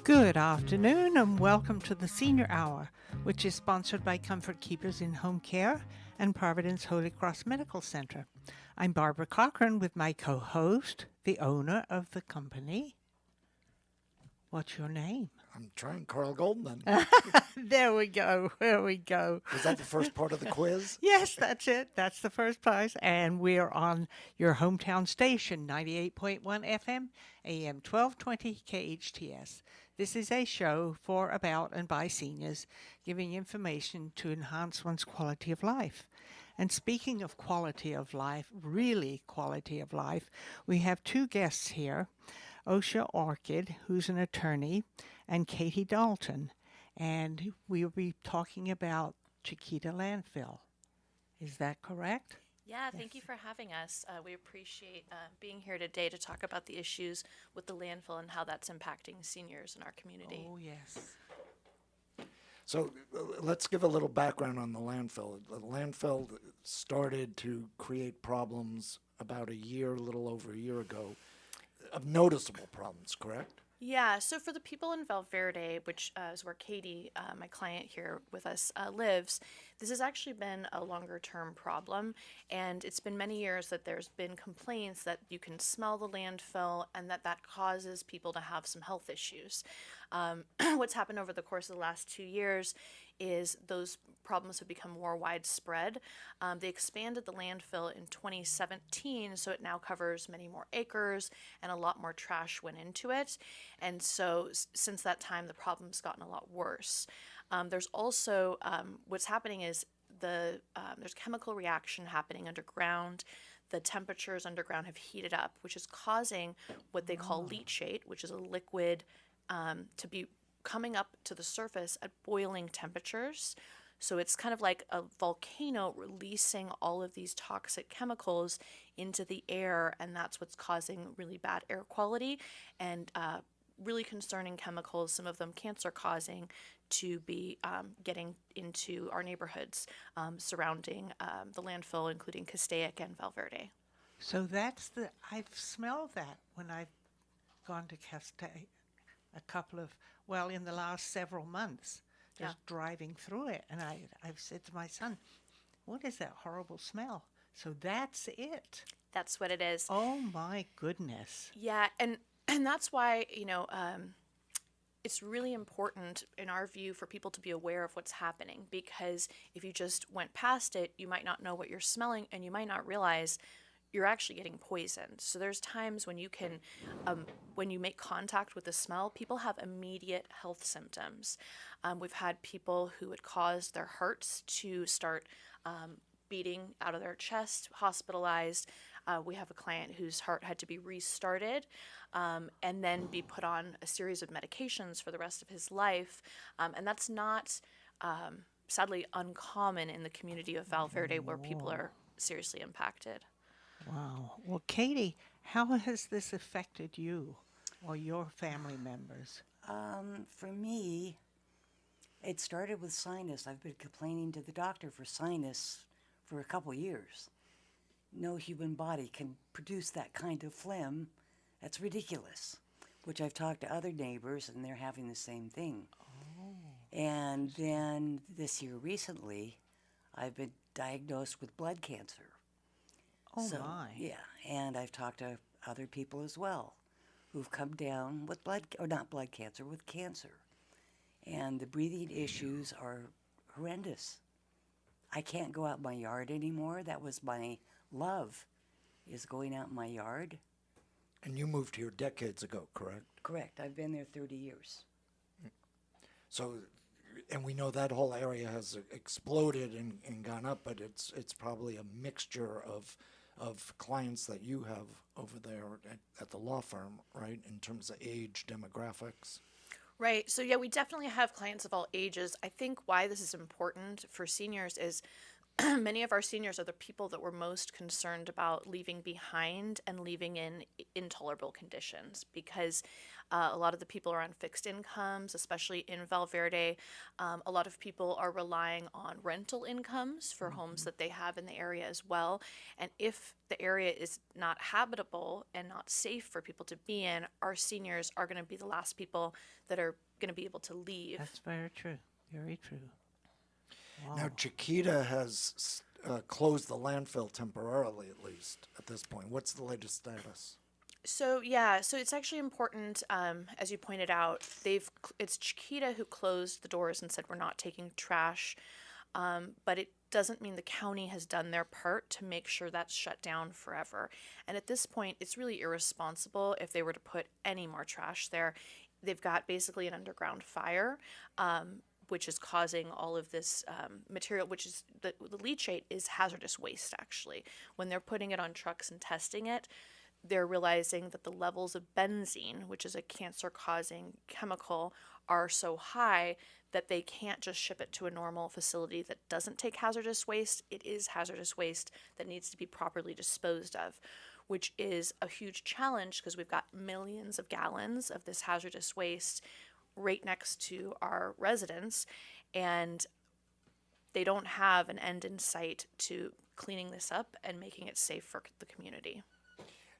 Good afternoon and welcome to the Senior Hour, which is sponsored by Comfort Keepers in Home Care and Providence Holy Cross Medical Center. I'm Barbara Cochran with my co-host, the owner of the company. What's your name? I'm trying Carl Goldman. There we go. Was that the first part of the quiz? Yes, that's it. That's the first prize. And we're on your hometown station, 98.1 FM, AM 1220 KHTS. This is a show for, about, and by seniors, giving information to enhance one's quality of life. And speaking of quality of life, really quality of life, we have two guests here, Oshea Orchid, who's an attorney, and Katie Dalton. And we will be talking about Chiquita Landfill. Is that correct? Yeah, thank you for having us. We appreciate being here today to talk about the issues with the landfill and how that's impacting seniors in our community. Oh, yes. So let's give a little background on the landfill. The landfill started to create problems about a little over a year ago, of noticeable problems, correct? Yeah, so for the people in Valverde, which is where Katie, my client here with us, lives, this has actually been a longer term problem. And it's been many years that there's been complaints that you can smell the landfill and that causes people to have some health issues. What's happened over the course of the last 2 years is those problems have become more widespread. They expanded the landfill in 2017, so it now covers many more acres and a lot more trash went into it. And so since that time, the problem's gotten a lot worse. There's also, what's happening is there's chemical reaction happening underground. The temperatures underground have heated up, which is causing what they call leachate, which is a liquid to be coming up to the surface at boiling temperatures. So it's kind of like a volcano releasing all of these toxic chemicals into the air, and that's what's causing really bad air quality and really concerning chemicals, some of them cancer-causing, to be getting into our neighborhoods surrounding the landfill, including Castaic and Valverde. So I've smelled that when I've gone to Castaic in the last several months, just driving through it. And I've said to my son, what is that horrible smell? So that's it. That's what it is. Oh, my goodness. Yeah, and that's why, it's really important, in our view, for people to be aware of what's happening, because if you just went past it, you might not know what you're smelling, and you might not realize you're actually getting poisoned. So there's times when you can, when you make contact with the smell, people have immediate health symptoms. We've had people who had caused their hearts to start beating out of their chest, hospitalized. We have a client whose heart had to be restarted and then be put on a series of medications for the rest of his life. And that's not, sadly, uncommon in the community of Valverde, where people are seriously impacted. Wow. Well, Katie, how has this affected you or your family members? For me, it started with sinus. I've been complaining to the doctor for sinus for a couple years. No human body can produce that kind of phlegm. That's ridiculous, which I've talked to other neighbors, and they're having the same thing. Oh. And then this year recently, I've been diagnosed with blood cancer. Oh, my. Yeah, and I've talked to other people as well who've come down with not blood cancer, with cancer. And the breathing issues are horrendous. I can't go out in my yard anymore. That was my love, is going out in my yard. And you moved here decades ago, correct? Correct. I've been there 30 years. So, and we know that whole area has exploded and gone up, but it's probably a mixture of clients that you have over there at the law firm, right, in terms of age, demographics? Right. So, yeah, we definitely have clients of all ages. I think why this is important for seniors is many of our seniors are the people that we're most concerned about leaving behind and leaving in intolerable conditions, because a lot of the people are on fixed incomes, especially in Valverde. A lot of people are relying on rental incomes for homes that they have in the area as well. And if the area is not habitable and not safe for people to be in, our seniors are going to be the last people that are going to be able to leave. That's very true. Very true. Wow. Now, Chiquita has closed the landfill temporarily, at least at this point. What's the latest status? So it's actually important, as you pointed out, it's Chiquita who closed the doors and said we're not taking trash, but it doesn't mean the county has done their part to make sure that's shut down forever. And at this point, it's really irresponsible if they were to put any more trash there. They've got basically an underground fire, which is causing all of this material, which is the leachate is hazardous waste, actually. When they're putting it on trucks and testing it, they're realizing that the levels of benzene, which is a cancer-causing chemical, are so high that they can't just ship it to a normal facility that doesn't take hazardous waste. It is hazardous waste that needs to be properly disposed of, which is a huge challenge because we've got millions of gallons of this hazardous waste right next to our residents, and they don't have an end in sight to cleaning this up and making it safe for the community.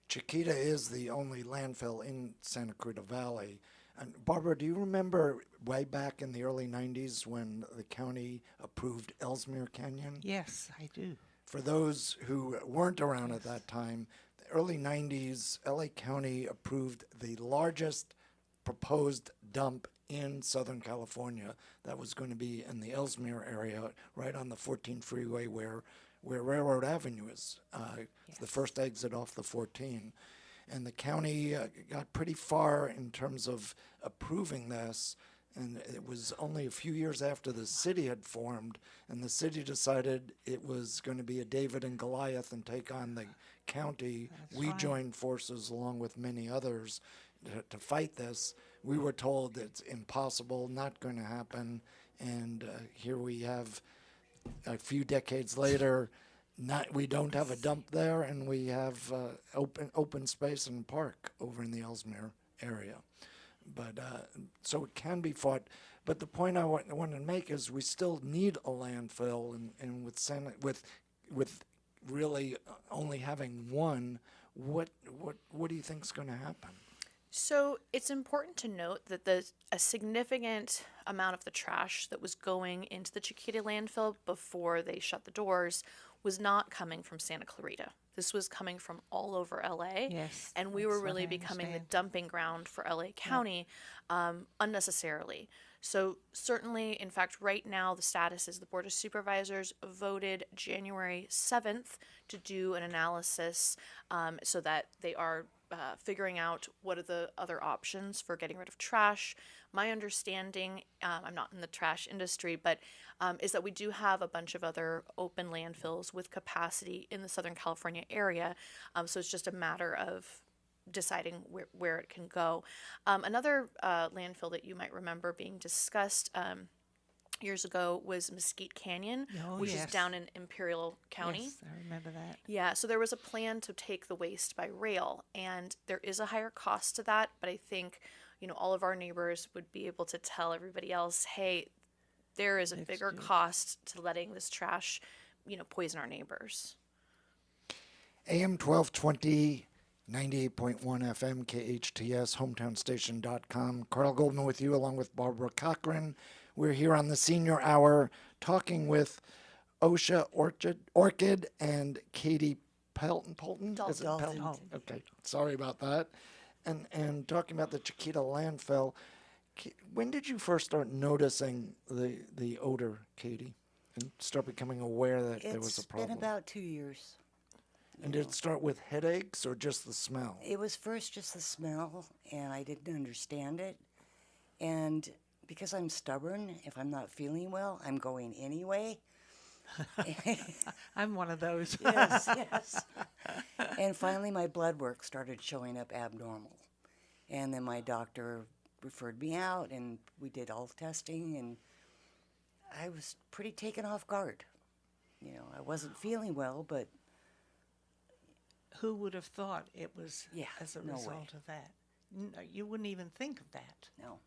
Chiquita is the only landfill in Santa Cruz Valley. And Barbara, do you remember way back in the early 90s when the county approved Ellesmere Canyon? Yes, I do. For those who weren't around at that time, the early 90s, LA County approved the largest proposed dump in Southern California that was going to be in the Ellesmere area, right on the 14 freeway where Railroad Avenue is, the first exit off the 14. And the county got pretty far in terms of approving this, and it was only a few years after the city had formed, and the city decided it was going to be a David and Goliath and take on the county. We joined forces along with many others to fight this. We were told it's impossible, not going to happen, and here we have a few decades later. We don't have a dump there, and we have open space and park over in the Ellesmere area. But so it can be fought. But the point I want to make is we still need a landfill, and with really only having one, what do you think is going to happen? So it's important to note that a significant amount of the trash that was going into the Chiquita landfill before they shut the doors was not coming from Santa Clarita. This was coming from all over LA. Yes, And we that's were what really I becoming the understand. dumping ground for LA County unnecessarily. So certainly, in fact, right now the status is the Board of Supervisors voted January 7th to do an analysis so that they are figuring out what are the other options for getting rid of trash. My understanding, I'm not in the trash industry, but is that we do have a bunch of other open landfills with capacity in the Southern California area. So it's just a matter of deciding where it can go. Another landfill that you might remember being discussed years ago was Mesquite Canyon, which is down in Imperial County. Yes, I remember that. Yeah, so there was a plan to take the waste by rail, and there is a higher cost to that, but I think, all of our neighbors would be able to tell everybody else, hey, there is a bigger cost to letting this trash, poison our neighbors. AM 1220, 98.1 FM, KHTS, hometownstation.com. Carl Goldman with you, along with Barbara Cochran. We're here on the Senior Hour talking with Oshea Orchid and Katie Dalton. Is it Dalton. Okay, sorry about that. And talking about the Chiquita landfill. When did you first start noticing the odor, Katie, and start becoming aware that there was a problem? It's been about 2 years. And did it start with headaches or just the smell? It was first just the smell, and I didn't understand it. And because I'm stubborn, if I'm not feeling well, I'm going anyway. I'm one of those. Yes. And finally, my blood work started showing up abnormal. And then my doctor referred me out, and we did all the testing, and I was pretty taken off guard. You know, I wasn't feeling well, but Who would have thought it was Yeah, as a no way. result of that? You wouldn't even think of that. no.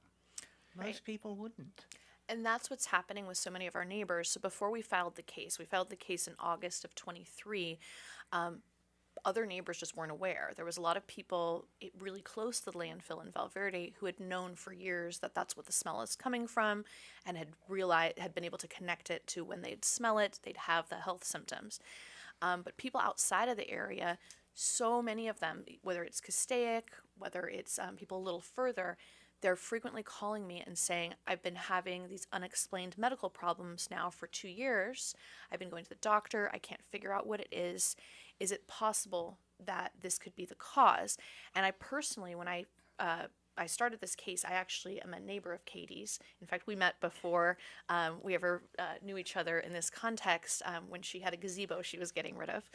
Most Right. people wouldn't. And that's what's happening with so many of our neighbors. So before we filed the case in August of 23. Other neighbors just weren't aware. There was a lot of people really close to the landfill in Valverde who had known for years that that's what the smell is coming from, and had been able to connect it to when they'd smell it, they'd have the health symptoms. But people outside of the area, so many of them, whether it's Castaic, whether it's people a little further, they're frequently calling me and saying, I've been having these unexplained medical problems now for 2 years. I've been going to the doctor. I can't figure out what it is. Is it possible that this could be the cause? And I personally, when I started this case, I actually am a neighbor of Katie's. In fact, we met before we ever knew each other in this context when she had a gazebo she was getting rid of.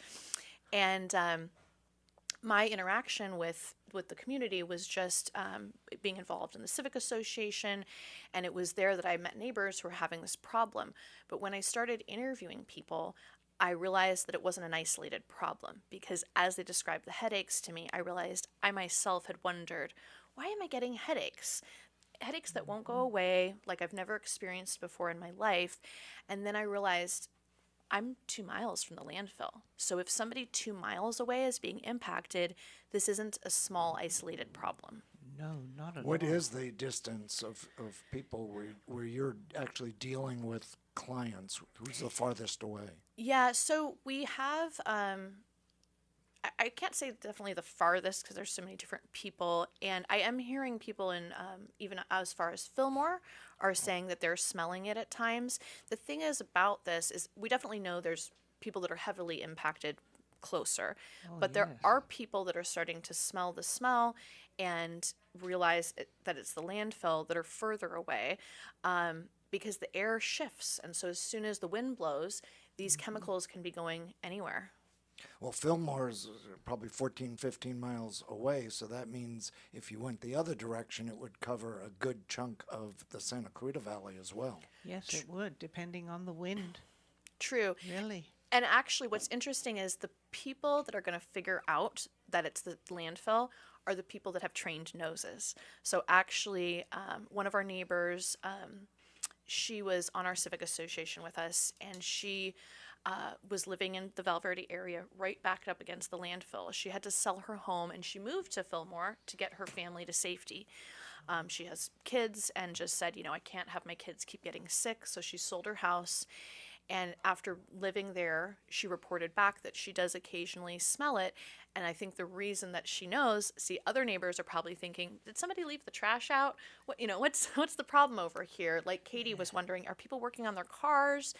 And my interaction with the community was just being involved in the civic association, and it was there that I met neighbors who were having this problem. But when I started interviewing people, I realized that it wasn't an isolated problem, because as they described the headaches to me, I realized I myself had wondered, why am I getting headaches? Headaches that won't go away, like I've never experienced before in my life. And then I realized I'm 2 miles from the landfill. So if somebody 2 miles away is being impacted, this isn't a small isolated problem. No, not at all. What is the distance of people where you're actually dealing with clients? Who's the farthest away? Yeah, so we have, I can't say definitely the farthest because there's so many different people. And I am hearing people in, even as far as Fillmore, are saying that they're smelling it at times. The thing is about this is we definitely know there's people that are heavily impacted closer, but there yes. are people that are starting to smell the smell and realize that it's the landfill that are further away, because the air shifts. And so as soon as the wind blows, these chemicals can be going anywhere. Well, Fillmore's probably 14, 15 miles away, so that means if you went the other direction, it would cover a good chunk of the Santa Clarita Valley as well. Yes, it would, depending on the wind. True. Really. And actually, what's interesting is the people that are going to figure out that it's the landfill are the people that have trained noses. So actually, one of our neighbors, she was on our civic association with us, and she was living in the Valverde area right backed up against the landfill. She had to sell her home, and she moved to Fillmore to get her family to safety. She has kids and just said, I can't have my kids keep getting sick, so she sold her house. And after living there, she reported back that she does occasionally smell it. And I think the reason that she knows, other neighbors are probably thinking, did somebody leave the trash out? What's the problem over here? Like Katie was wondering, are people working on their cars?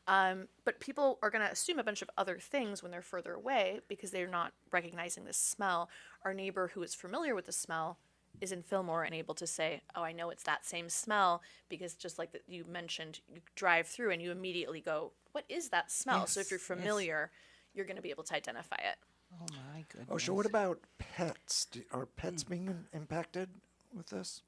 But people are going to assume a bunch of other things when they're further away because they're not recognizing the smell. Our neighbor who is familiar with the smell is in Fillmore and able to say, oh, I know it's that same smell, because just like that you mentioned, you drive through and you immediately go, what is that smell? So if you're Yes, yes. familiar, you're going to be able to identify it. Oh, my goodness. Oh, so what about pets? Are pets being impacted with this?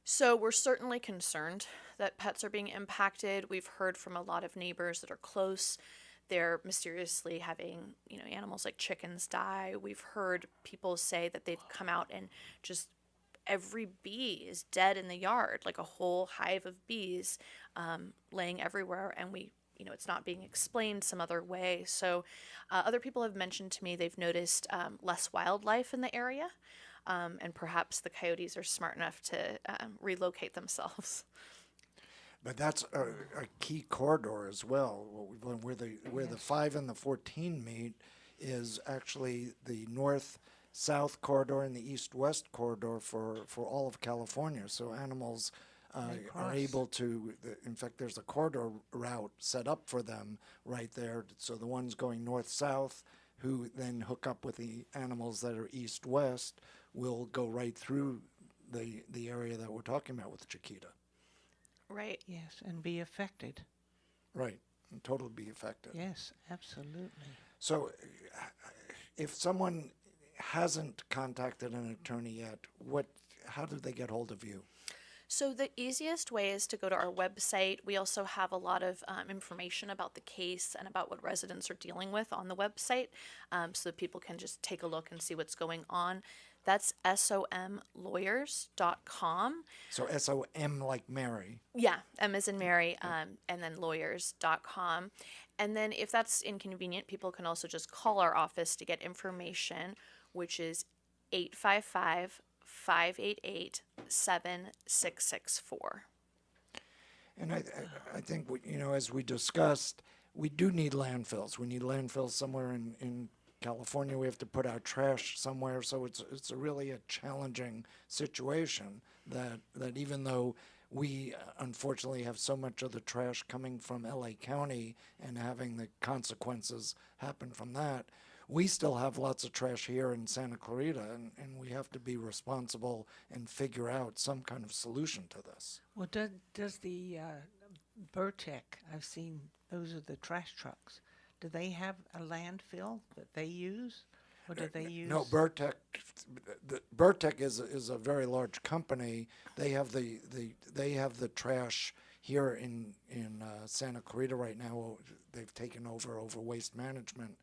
So we're certainly concerned that pets are being impacted. We've heard from a lot of neighbors that are close. They're mysteriously having, animals like chickens die. We've heard people say that they've come out and just every bee is dead in the yard, like a whole hive of bees laying everywhere, and it's not being explained some other way. So other people have mentioned to me they've noticed less wildlife in the area, and perhaps the coyotes are smart enough to relocate themselves. But that's a key corridor as well. Where the 5 and the 14 meet is actually the north-south corridor and the east-west corridor for all of California. So animals are cross. able to, in fact, there's a corridor route set up for them right there. So the ones going north-south, who then hook up with the animals that are east-west, will go right through the area that we're talking about with Chiquita. Right. Yes, and be affected. Right, and totally be affected. Yes, absolutely. So if someone hasn't contacted an attorney yet, how do they get hold of you? So the easiest way is to go to our website. We also have a lot of information about the case and about what residents are dealing with on the website, so that people can just take a look and see what's going on. That's somlawyers.com. So SOM like Mary. Yeah, M as in Mary, and then lawyers.com. And then if that's inconvenient, people can also just call our office to get information, which is 855-588-7664. And I think, as we discussed, we do need landfills. We need landfills somewhere in California. We have to put our trash somewhere. So it's really a challenging situation that even though we unfortunately have so much of the trash coming from LA County and having the consequences happen from that, we still have lots of trash here in Santa Clarita, and we have to be responsible and figure out some kind of solution to this. Well, does the Burtec, I've seen those are the trash trucks, do they have a landfill that they use? Or do they use? No, Burtec is a very large company. They have the trash here in Santa Clarita right now. They've taken over Waste Management,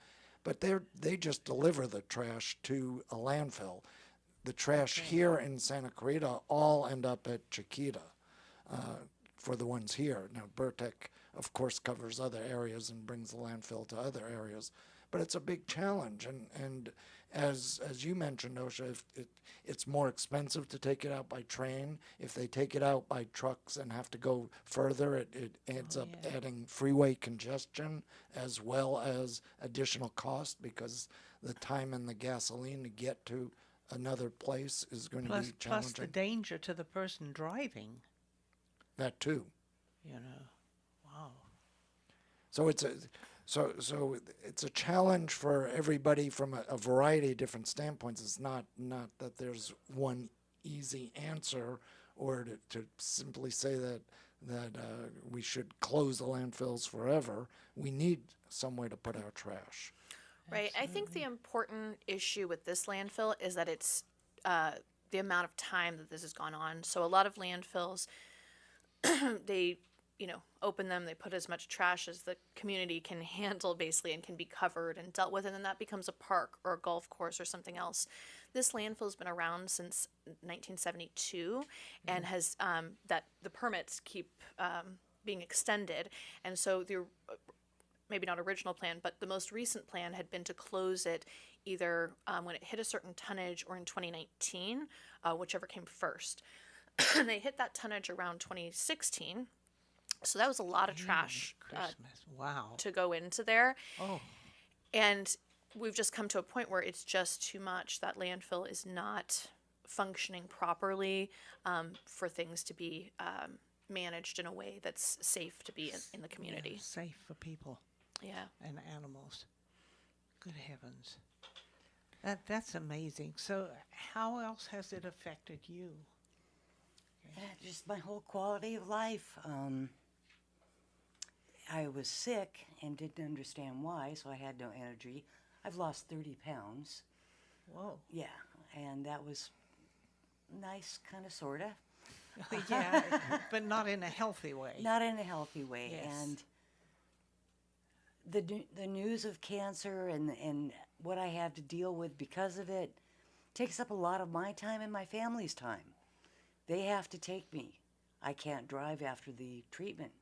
but they just deliver the trash to a landfill. The trash here in Santa Clarita all end up at Chiquita for the ones here. Now Burtec, of course, covers other areas and brings the landfill to other areas. But it's a big challenge, and as you mentioned, Oshea, it's more expensive to take it out by train. If they take it out by trucks and have to go further, it ends up adding freeway congestion as well as additional cost, because the time and the gasoline to get to another place is going to be challenging. Plus the danger to the person driving. That too. Wow. So it's a challenge for everybody from a variety of different standpoints. It's not that there's one easy answer, or to simply say that we should close the landfills forever. We need somewhere to put our trash. Right. I think the important issue with this landfill is that it's the amount of time that this has gone on. So a lot of landfills, they open them, they put as much trash as the community can handle, basically, and can be covered and dealt with, and then that becomes a park or a golf course or something else. This landfill has been around since 1972, and has that the permits keep being extended, and so the maybe not original plan, but the most recent plan had been to close it either when it hit a certain tonnage or in 2019, whichever came first. And they hit that tonnage around 2016. So that was a lot of trash Wow. to go into there. Oh. And we've just come to a point where it's just too much. That landfill is not functioning properly for things to be managed in a way that's safe to be in the community. Yeah, safe for people. Yeah. And animals. Good heavens. That's amazing. So how else has it affected you? Just my whole quality of life. I was sick and didn't understand why, so I had no energy. I've lost 30 pounds. Whoa. Yeah, and that was nice, kind of, sort of. Yeah, but not in a healthy way. Not in a healthy way. Yes. And the news of cancer and what I have to deal with because of it takes up a lot of my time and my family's time. They have to take me. I can't drive after the treatment.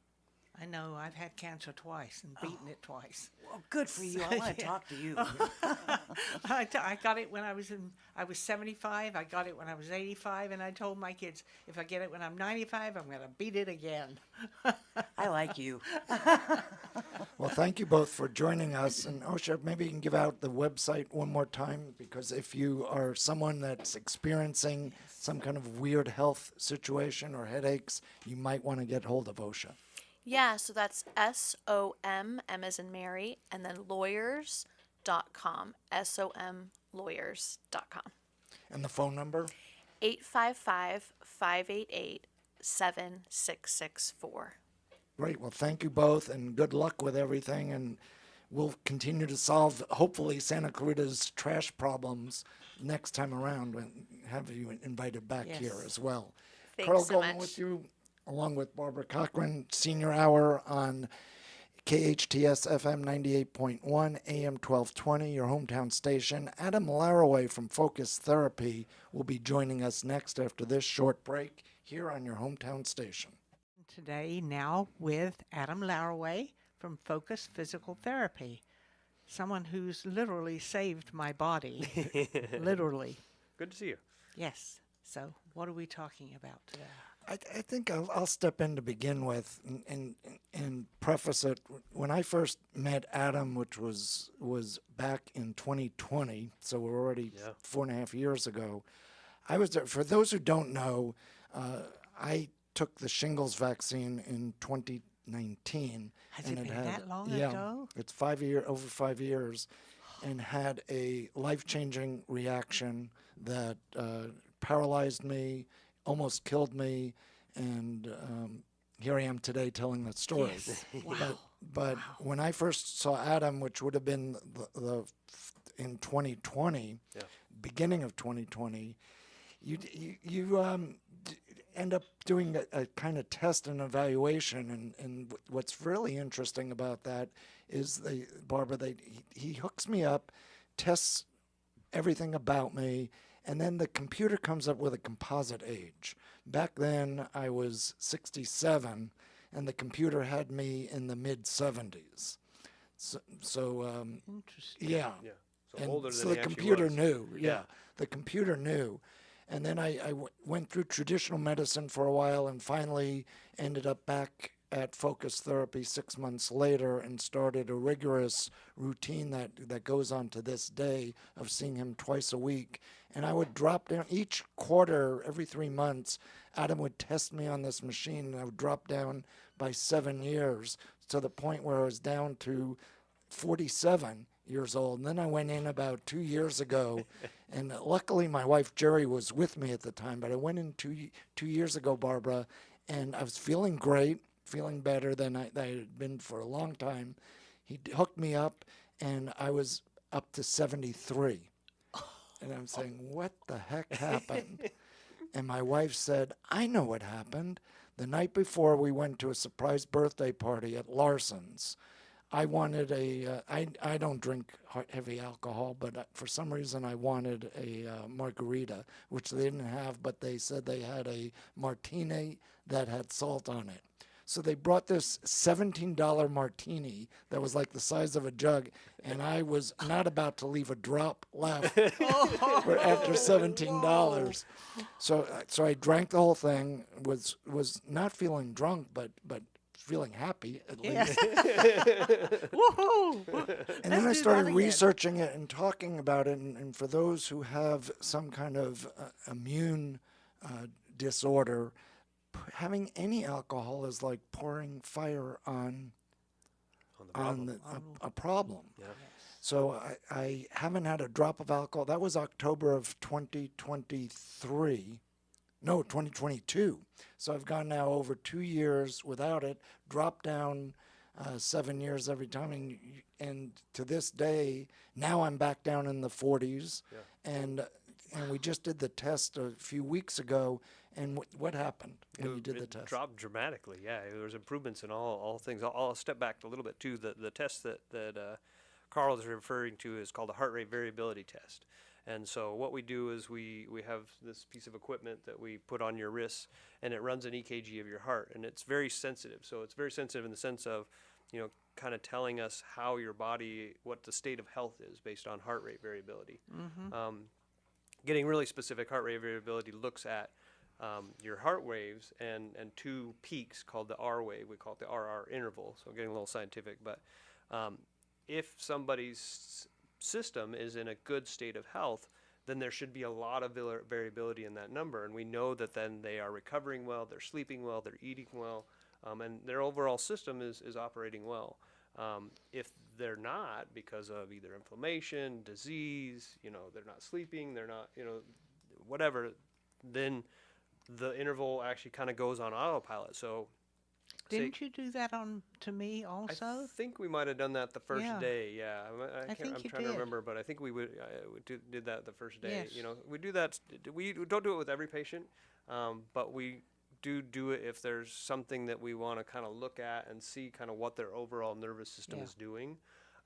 I know. I've had cancer twice and beaten it twice. Well, good for you. I want to talk to you. I got it when I was 75. I got it when I was 85, and I told my kids, if I get it when I'm 95, I'm going to beat it again. I like you. Well, thank you both for joining us. And Oshea, maybe you can give out the website one more time, because if you are someone that's experiencing some kind of weird health situation or headaches, you might want to get hold of Oshea. Yeah, so that's SOM, M as in Mary, and then lawyers.com, SOMlawyers.com. And the phone number? 855-588-7664. Great. Well, thank you both, and good luck with everything. And we'll continue to solve, hopefully, Santa Clarita's trash problems next time around, and have you invited back Yes. here as well. Carl so Goldman much. with you, along with Barbara Cochran, Senior Hour on KHTS FM 98.1, AM 1220, your hometown station. Adam Laraway from Focus Therapy will be joining us next after this short break here on your hometown station. Today, now with Adam Laraway from Focus Physical Therapy, someone who's literally saved my body. Literally. Good to see you. Yes. So, what are we talking about today? I think I'll step in to begin with and preface it. When I first met Adam, which was back in 2020, so we're already 4.5 years ago, I was there. For those who don't know, I took the shingles vaccine in 2019. Has and it been had, that long yeah, ago? It's over 5 years, and had a life-changing reaction that paralyzed me, almost killed me, and here I am today telling that story. Yes. Wow. But when I first saw Adam, which would have been in 2020, beginning of 2020, you end up doing a kind of test and evaluation, and what's really interesting about that is he hooks me up, tests everything about me, and then the computer comes up with a composite age. Back then, I was 67, and the computer had me in the mid-70s. So Interesting. yeah. Yeah. So And older so than the he actually computer was. knew. Yeah, the computer knew. And then I went through traditional medicine for a while and finally ended up back at Focus Therapy 6 months later and started a rigorous routine that goes on to this day of seeing him twice a week. And I would drop down each quarter, every 3 months, Adam would test me on this machine, and I would drop down by 7 years to the point where I was down to 47 years old. And then I went in about 2 years ago, and luckily my wife Jerry was with me at the time, but I went in two years ago, Barbara, and I was feeling great, feeling better than I had been for a long time. He hooked me up, and I was up to 73. And I'm saying, what the heck happened? And my wife said, I know what happened. The night before, we went to a surprise birthday party at Larson's. I wanted I don't drink heavy alcohol, but for some reason I wanted a margarita, which they didn't have, but they said they had a martini that had salt on it. So they brought this $17 martini that was like the size of a jug, and I was not about to leave a drop left after $17. So I drank the whole thing, was not feeling drunk, but feeling happy at least. Woohoo! And then I started researching it and talking about it. And for those who have some kind of immune disorder, having any alcohol is like pouring fire on a problem. Yeah. So I haven't had a drop of alcohol. That was October of 2023. No, 2022. So I've gone now over 2 years without it, dropped down 7 years every time. And to this day, now I'm back down in the 40s. Yeah. And we just did the test a few weeks ago. And what happened when you did the test? It dropped dramatically, yeah. There was improvements in all things. I'll step back a little bit, too. The test that Carl is referring to is called a heart rate variability test. And so what we do is we have this piece of equipment that we put on your wrists, and it runs an EKG of your heart, and it's very sensitive. So it's very sensitive in the sense of, kind of telling us how your body, what the state of health is based on heart rate variability. Mm-hmm. Getting really specific, heart rate variability looks at your heart waves and two peaks called the R wave. We call it the RR interval. So getting a little scientific, but if somebody's system is in a good state of health, then there should be a lot of variability in that number. And we know that then they are recovering well, they're sleeping well, they're eating well, and their overall system is operating well. If they're not, because of either inflammation, disease, they're not sleeping, they're not, whatever, then the interval actually kind of goes on autopilot. So Didn't you do that to me also? I think we might have done that the first day. Yeah, I think I'm you trying did. to remember, but I think we did that the first day. Yes. We do that. We don't do it with every patient. but we do it if there's something that we want to kind of look at and see kind of what their overall nervous system Yeah. is doing.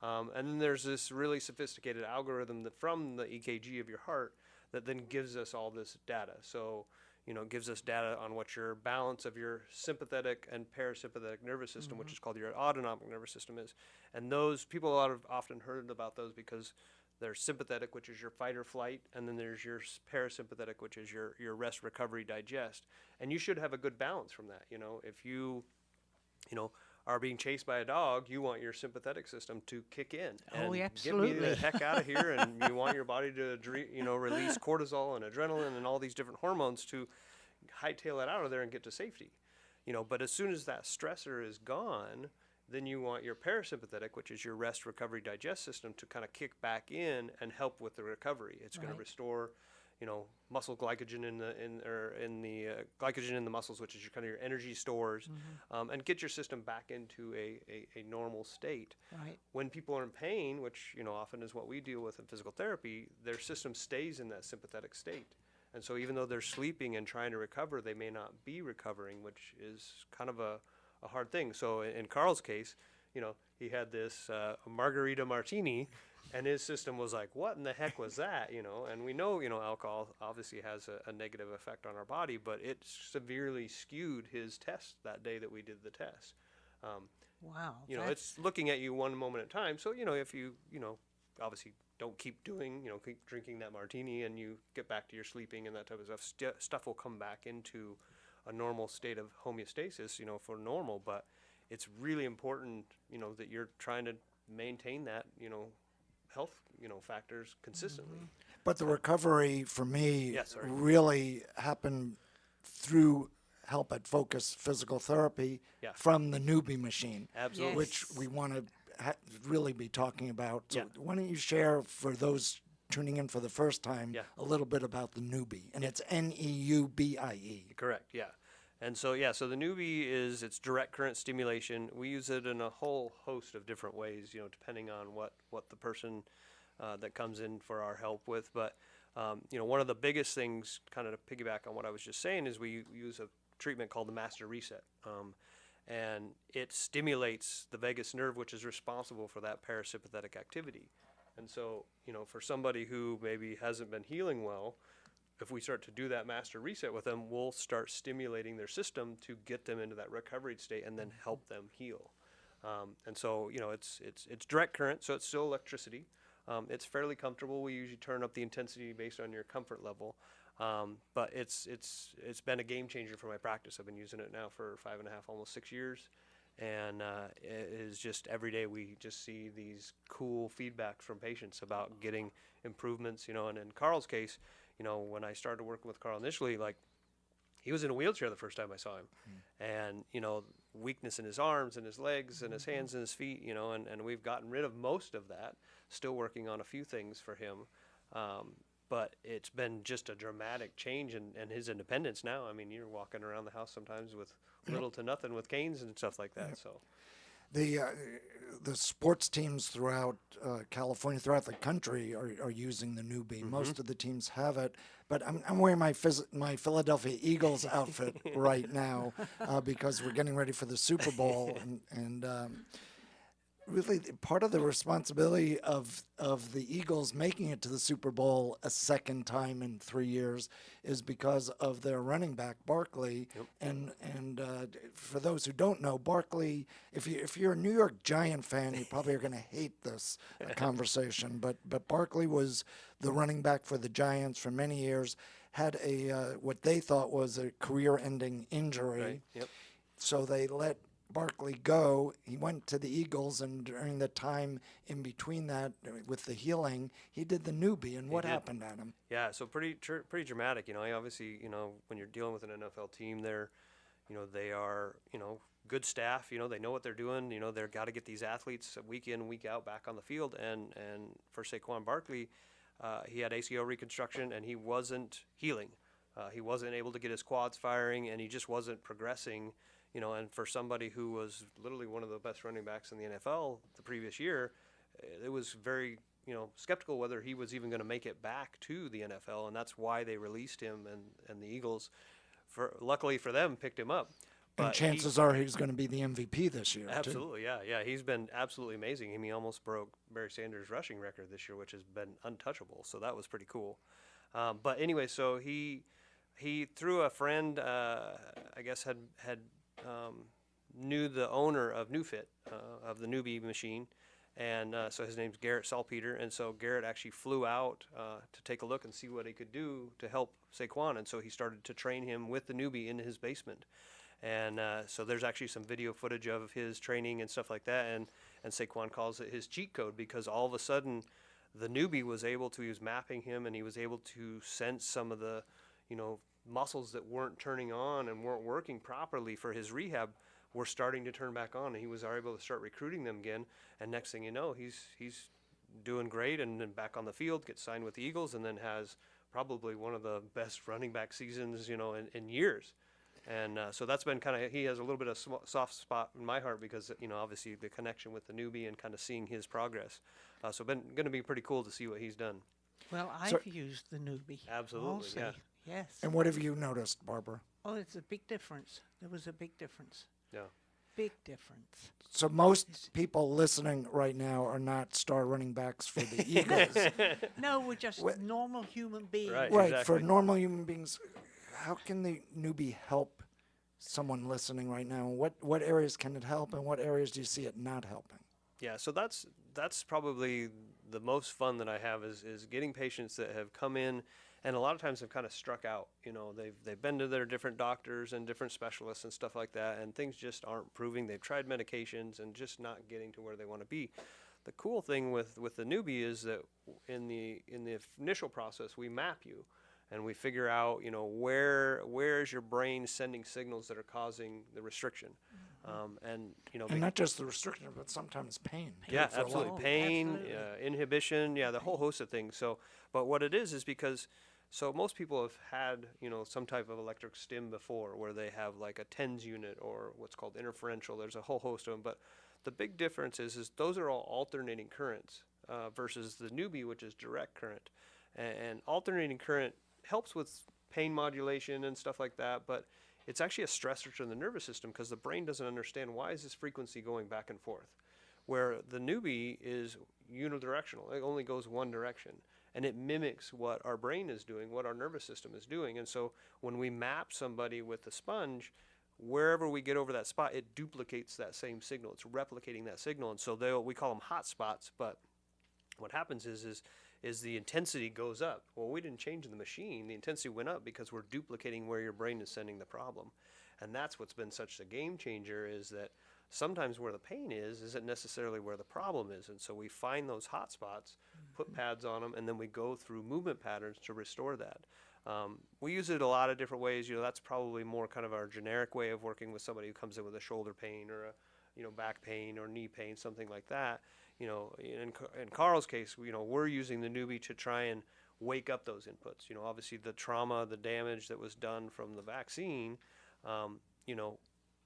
And then there's this really sophisticated algorithm that from the EKG of your heart that then gives us all this data. So, gives us data on what your balance of your sympathetic and parasympathetic nervous system, which is called your autonomic nervous system, is. And those people have often heard about those because there's sympathetic, which is your fight or flight, and then there's your parasympathetic, which is your rest, recovery, digest. And you should have a good balance from that. If you are being chased by a dog, you want your sympathetic system to kick in and get me absolutely. the heck out of here, and you want your body to release cortisol and adrenaline and all these different hormones to hightail it out of there and get to safety. But as soon as that stressor is gone, then you want your parasympathetic, which is your rest, recovery, digest system, to kind of kick back in and help with the recovery. It's going to Right. restore muscle glycogen in the glycogen in the muscles, which is your energy stores, and get your system back into a normal state. Right. When people are in pain, which often is what we deal with in physical therapy, their system stays in that sympathetic state. And so even though they're sleeping and trying to recover, they may not be recovering, which is kind of a hard thing. So in Carl's case, he had this margarita martini, and his system was like, what in the heck was that? And we know, alcohol obviously has a negative effect on our body, but it severely skewed his test that day that we did the test. Wow. It's looking at you one moment at a time. So, if you, obviously don't keep keep drinking that martini and you get back to your sleeping and that type of stuff, stuff will come back into a normal state of homeostasis, for normal. But it's really important, that you're trying to maintain that, health, factors consistently. But the recovery for me Yeah, sorry. really happened through help at Focus Physical Therapy Yeah. from the Nuebie machine, Absolutely. which we want to really be talking about. So Yeah. why don't you share for those tuning in for the first time Yeah. a little bit about the Nuebie? And it's Neubie. Correct, yeah. And so, so the Nuebie it's direct current stimulation. We use it in a whole host of different ways, depending on what the person that comes in for our help with. But, one of the biggest things, kind of to piggyback on what I was just saying, is we use a treatment called the Master Reset. And it stimulates the vagus nerve, which is responsible for that parasympathetic activity. And so, for somebody who maybe hasn't been healing well, if we start to do that master reset with them, we'll start stimulating their system to get them into that recovery state and then help them heal. And so, it's direct current, so it's still electricity. It's fairly comfortable. We usually turn up the intensity based on your comfort level. But it's been a game changer for my practice. I've been using it now for 5.5, almost 6 years. And it is just every day we just see these cool feedback from patients about getting improvements, and in Carl's case, when I started working with Carl initially, like, he was in a wheelchair the first time I saw him. And, weakness in his arms and his legs and his hands and his feet, and we've gotten rid of most of that, still working on a few things for him. But it's been just a dramatic change in his independence now. I mean, you're walking around the house sometimes with little to nothing with canes and stuff like that. So The sports teams throughout California, throughout the country, are using the Nuebie. Most of the teams have it, but I'm wearing my Philadelphia Eagles outfit right now because we're getting ready for the Super Bowl, and really part of the responsibility of the Eagles making it to the Super Bowl a second time in 3 years is because of their running back Barkley. And for those who don't know, Barkley, if you're a New York Giant fan, you probably are going to hate this conversation. But Barkley was the running back for the Giants for many years. Had what they thought was a career-ending injury. Right. Yep. So they let Barkley go. He went to the Eagles, and during the time in between that, with the healing, he did the Nuebie. And what happened, Adam? Yeah, so pretty dramatic. Obviously, when you're dealing with an NFL team, they are, good staff. They know what they're doing. They've got to get these athletes week in, week out back on the field. And for Saquon Barkley, he had ACL reconstruction, and he wasn't healing. He wasn't able to get his quads firing, and he just wasn't progressing. And for somebody who was literally one of the best running backs in the NFL the previous year, it was very, skeptical whether he was even going to make it back to the NFL, and that's why they released him. And the Eagles luckily for them, picked him up. And But chances are he's going to be the MVP this year. Too. absolutely, yeah. He's been absolutely amazing. I mean, he almost broke Barry Sanders' rushing record this year, which has been untouchable. So that was pretty cool. But anyway, so he through a friend, I guess had knew the owner of NewFit, of the Nuebie machine, and so his name's Garrett Salpeter, and so Garrett actually flew out to take a look and see what he could do to help Saquon, and so he started to train him with the Nuebie in his basement. And so there's actually some video footage of his training and stuff like that, and Saquon calls it his cheat code, because all of a sudden the Nuebie was able to, he was mapping him, and he was able to sense some of the, muscles that weren't turning on and weren't working properly for his rehab were starting to turn back on, and he was able to start recruiting them again. And next thing you know, he's doing great, and then back on the field, gets signed with the Eagles, and then has probably one of the best running back seasons, in years. And so that's been kind of, he has a little bit of soft spot in my heart because, obviously the connection with the Nuebie and kind of seeing his progress. So been going to be pretty cool to see what he's done. Well, I've used the Nuebie. Absolutely, also. yeah. Yes. And what have you noticed, Barbara? Oh, it's a big difference. There was a big difference. Yeah. Big difference. So most people listening right now are not star running backs for the Eagles. No, we're just normal human beings. Right. Right, Exactly. for normal human beings, how can the Nuebie help someone listening right now? What areas can it help, and what areas do you see it not helping? Yeah, so that's probably the most fun that I have is getting patients that have come in and a lot of times have kind of struck out. They've been to their different doctors and different specialists and stuff like that, and things just aren't improving. They've tried medications and just not getting to where they want to be. The cool thing with the Nuebie is that in the initial process, we map you. And we figure out, where is your brain sending signals that are causing the restriction, and not just the restriction, but sometimes pain. yeah, for a lot. absolutely, pain, Absolutely. inhibition, the whole host of things. So, but what it is because, so most people have had, some type of electric stim before, where they have like a TENS unit or what's called interferential. There's a whole host of them, but the big difference is those are all alternating currents versus the Nuebie, which is direct current, and alternating current helps with pain modulation and stuff like that, but it's actually a stressor to the nervous system because the brain doesn't understand why is this frequency going back and forth, where the Nuebie is unidirectional. It only goes one direction, and it mimics what our brain is doing, what our nervous system is doing. And so when we map somebody with the sponge, wherever we get over that spot, it duplicates that same signal. It's replicating that signal, and so we call them hot spots. But what happens is the intensity goes up. Well, we didn't change the machine. The intensity went up because we're duplicating where your brain is sending the problem. And that's what's been such a game changer, is that sometimes where the pain isn't necessarily where the problem is. And so we find those hot spots, put pads on them, and then we go through movement patterns to restore that. We use it a lot of different ways. That's probably more kind of our generic way of working with somebody who comes in with a shoulder pain or a back pain or knee pain, something like that. In Carl's case, we're using the Nuebie to try and wake up those inputs. Obviously the trauma, the damage that was done from the vaccine,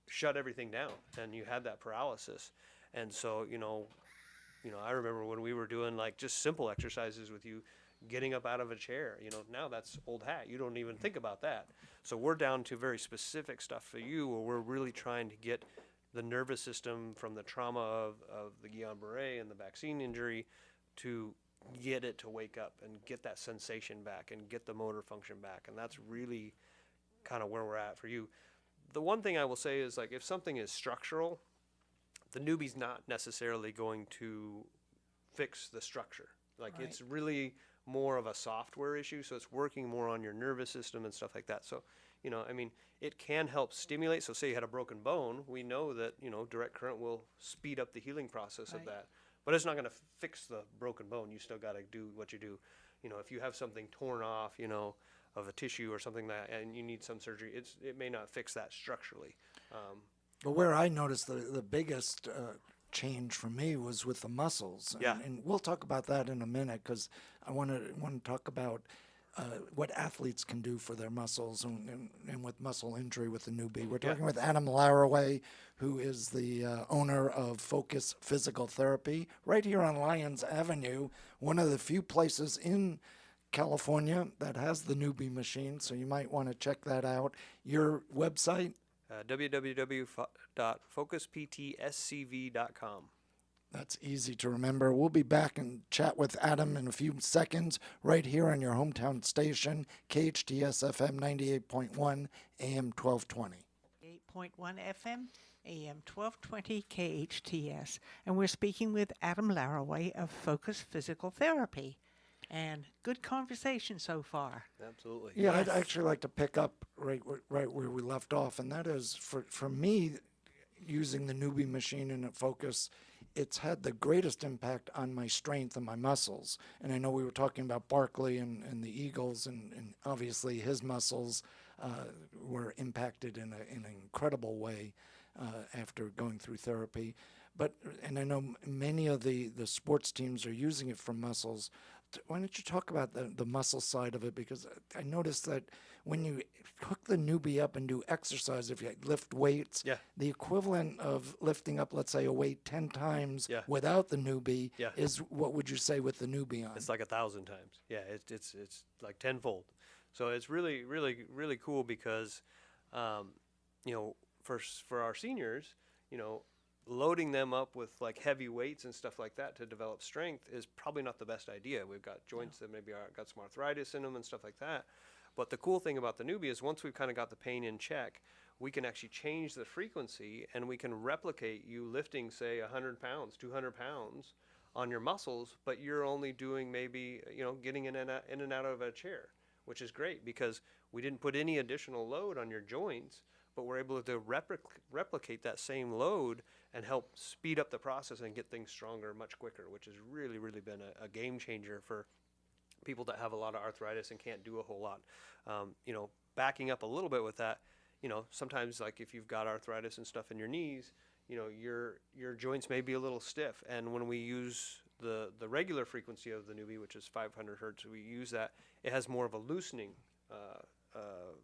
shut everything down, and you had that paralysis. And so, I remember when we were doing like just simple exercises with you, getting up out of a chair, now that's old hat. You don't even think about that. So we're down to very specific stuff for you, where we're really trying to get the nervous system from the trauma of the Guillain-Barré and the vaccine injury to get it to wake up and get that sensation back and get the motor function back. And that's really kind of where we're at for you. The one thing I will say is, like, if something is structural, the Nuebie's not necessarily going to fix the structure. Like, Right. It's really more of a software issue, so it's working more on your nervous system and stuff like that. So, it can help stimulate. So say you had a broken bone, we know that, direct current will speed up the healing process of Right. that. But it's not going to fix the broken bone. You still got to do what you do. If you have something torn off, of a tissue or something and you need some surgery, it may not fix that structurally. But where I noticed the biggest change for me was with the muscles. And we'll talk about that in a minute, because I want to talk about what athletes can do for their muscles and with muscle injury with the Nuebie. We're talking with Adam Laraway, who is the owner of Focus Physical Therapy right here on Lyons Avenue, one of the few places in California that has the Nuebie machine, so you might want to check that out. Your website? www.focusptscv.com. That's easy to remember. We'll be back and chat with Adam in a few seconds right here on your hometown station, KHTS FM 98.1, AM 1220. 8.1 FM, AM 1220 KHTS. And we're speaking with Adam Laraway of Focus Physical Therapy. And good conversation so far. Absolutely. Yeah, I'd actually like to pick up right where we left off, and that is for me, using the Nuebie machine in a Focus, it's had the greatest impact on my strength and my muscles. And I know we were talking about Barkley and the Eagles, and obviously his muscles were impacted in an incredible way after going through therapy. And I know many of the sports teams are using it for muscles. Why don't you talk about the muscle side of it? Because I noticed that when you hook the Nuebie up and do exercise, if you lift weights, Yeah. the equivalent of lifting up, let's say, a weight 10 times Yeah. without the Nuebie Yeah. is, what would you say, with the Nuebie on? It's like 1,000 times. Yeah, it's like tenfold. So it's really, really, really cool because, for our seniors, loading them up with like heavy weights and stuff like that to develop strength is probably not the best idea. We've got joints that maybe got some arthritis in them and stuff like that. But the cool thing about the Nuebie is once we've kind of got the pain in check, we can actually change the frequency and we can replicate you lifting, say, 100 pounds, 200 pounds on your muscles, but you're only doing maybe, getting in and out of a chair, which is great because we didn't put any additional load on your joints, but we're able to replicate that same load and help speed up the process and get things stronger much quicker, which has really, really been a game changer for people that have a lot of arthritis and can't do a whole lot. Backing up a little bit with that, sometimes like if you've got arthritis and stuff in your knees, your joints may be a little stiff. And when we use the regular frequency of the Nuebie, which is 500 hertz, we use that, it has more of a loosening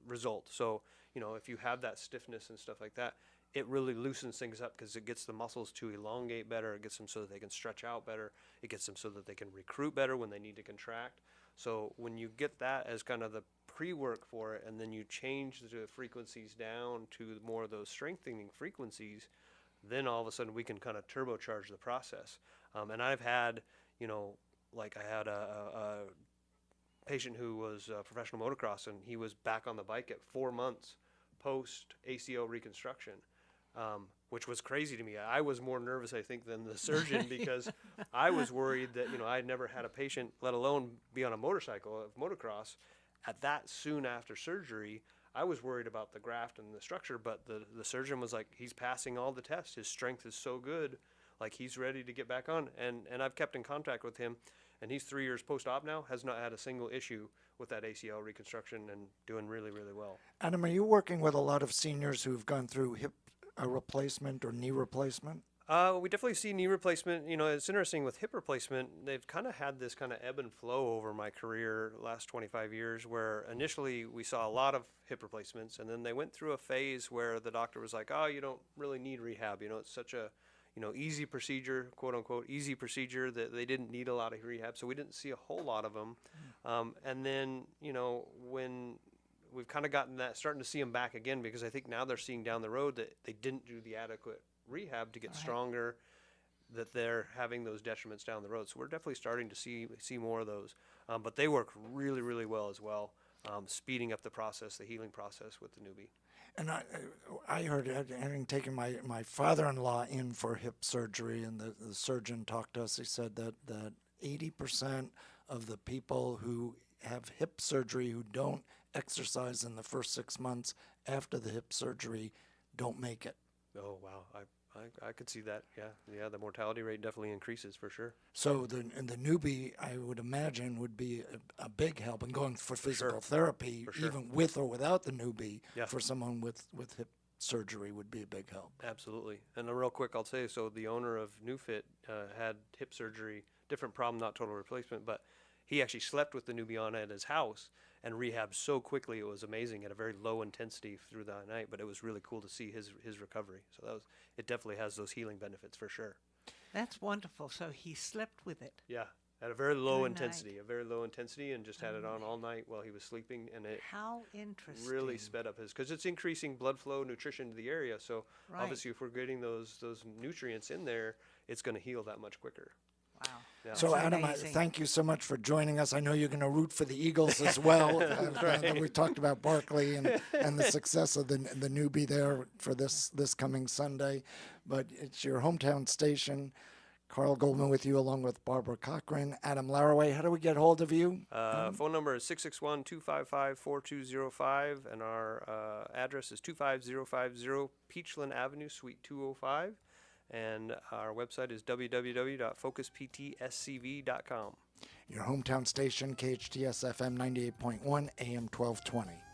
result. So, if you have that stiffness and stuff like that, it really loosens things up because it gets the muscles to elongate better. It gets them so that they can stretch out better. It gets them so that they can recruit better when they need to contract. So when you get that as kind of the pre-work for it, and then you change the frequencies down to more of those strengthening frequencies, then all of a sudden we can kind of turbocharge the process. And I've had, I had a patient who was a professional motocross, and he was back on the bike at 4 months post ACL reconstruction, which was crazy to me. I was more nervous, I think, than the surgeon because I was worried that, I had never had a patient, let alone be on a motorcycle of motocross, at that soon after surgery. I was worried about the graft and the structure, but the surgeon was like, he's passing all the tests. His strength is so good, like he's ready to get back on. And I've kept in contact with him, and he's 3 years post-op now, has not had a single issue with that ACL reconstruction and doing really, really well. Adam, are you working with a lot of seniors who've gone through hip replacement or knee replacement? We definitely see knee replacement. It's interesting with hip replacement. They've kind of had this kind of ebb and flow over my career, last 25 years, where initially we saw a lot of hip replacements, and then they went through a phase where the doctor was like, "Oh, you don't really need rehab. It's such a easy procedure, quote unquote, easy procedure, that they didn't need a lot of rehab." So we didn't see a whole lot of them. And then, when we've kind of gotten that, starting to see them back again, because I think now they're seeing down the road that they didn't do the adequate rehab to get stronger, that they're having those detriments down the road. So we're definitely starting to see more of those. But they work really, really well as well, speeding up the process, the healing process with the Nuebie. And I heard, having taken my father-in-law in for hip surgery, and the surgeon talked to us, he said that 80% of the people who have hip surgery who don't exercise in the first 6 months after the hip surgery don't make it. Oh, wow. I could see that. Yeah. The mortality rate definitely increases for sure. So the Nuebie, I would imagine, would be a big help in going for physical therapy, For sure. even with or without the Nuebie. Yeah. For someone with hip surgery would be a big help. Absolutely. And real quick, I'll say, so the owner of NewFit had hip surgery, different problem, not total replacement, but he actually slept with the Nuebie on at his house and rehabbed so quickly. It was amazing at a very low intensity through the night, but it was really cool to see his recovery. So it definitely has those healing benefits for sure. That's wonderful. So he slept with it. Yeah, At a very low Good night. intensity, and just had it on all night while he was sleeping, and it How interesting. really sped up his, because it's increasing blood flow, nutrition to the area. So Right. obviously, if we're getting those nutrients in there, it's going to heal that much quicker. Wow. Yeah. So That's Adam, amazing. thank you so much for joining us. I know you're going to root for the Eagles as well. We talked about Barkley and the success of the Nuebie there for this coming Sunday, but it's your hometown station. Carl Goldman with you, along with Barbara Cochran. Adam Laraway, how do we get hold of you? Phone number is 661-255-4205, and our address is 25050 Peachland Avenue, Suite 205, and our website is www.focusptscv.com. Your hometown station, KHTS FM 98.1, AM 1220.